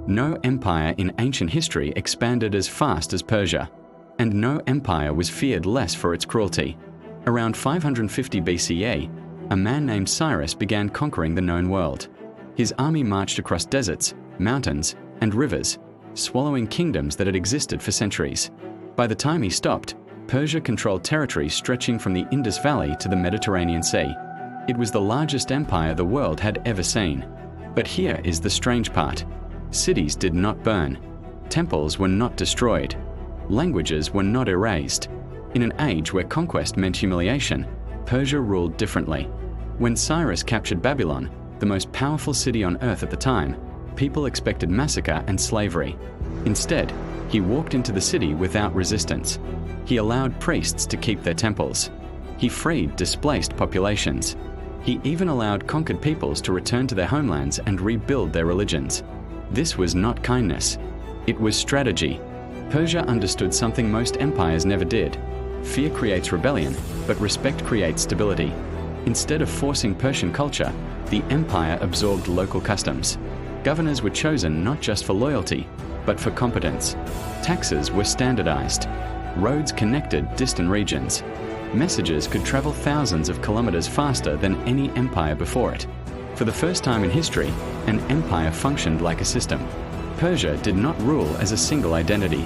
No empire in ancient history expanded as fast as Persia, and no empire was feared less for its cruelty. Around 550 BCE, a man named Cyrus began conquering the known world. His army marched across deserts, mountains, and rivers, swallowing kingdoms that had existed for centuries. By the time he stopped, Persia controlled territory stretching from the Indus Valley to the Mediterranean Sea. It was the largest empire the world had ever seen. But here is the strange part. Cities did not burn. Temples were not destroyed. Languages were not erased. In an age where conquest meant humiliation, Persia ruled differently. When Cyrus captured Babylon, the most powerful city on earth at the time, people expected massacre and slavery. Instead, he walked into the city without resistance. He allowed priests to keep their temples. He freed displaced populations. He even allowed conquered peoples to return to their homelands and rebuild their religions. This was not kindness. It was strategy. Persia understood something most empires never did. Fear creates rebellion, but respect creates stability. Instead of forcing Persian culture, the empire absorbed local customs. Governors were chosen not just for loyalty, but for competence. Taxes were standardized. Roads connected distant regions. Messages could travel thousands of kilometers faster than any empire before it. For the first time in history, an empire functioned like a system. Persia did not rule as a single identity.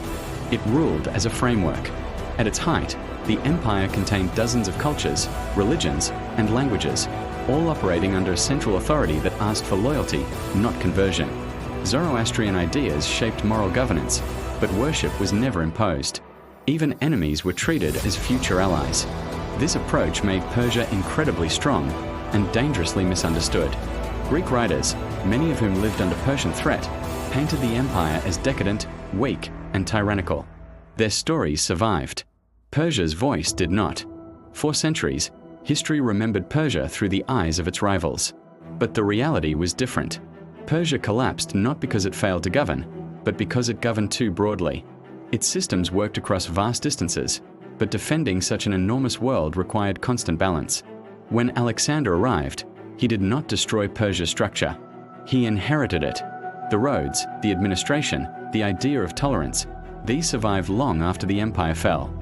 It ruled as a framework. At its height, the empire contained dozens of cultures, religions, and languages, all operating under a central authority that asked for loyalty, not conversion. Zoroastrian ideas shaped moral governance, but worship was never imposed. Even enemies were treated as future allies. This approach made Persia incredibly strong and dangerously misunderstood. Greek writers, many of whom lived under Persian threat, painted the empire as decadent, weak, and tyrannical. Their stories survived. Persia's voice did not. For centuries, history remembered Persia through the eyes of its rivals. But the reality was different. Persia collapsed not because it failed to govern, but because it governed too broadly. Its systems worked across vast distances, but defending such an enormous world required constant balance. When Alexander arrived, he did not destroy Persia's structure. He inherited it. The roads, the administration, the idea of tolerance, these survived long after the empire fell.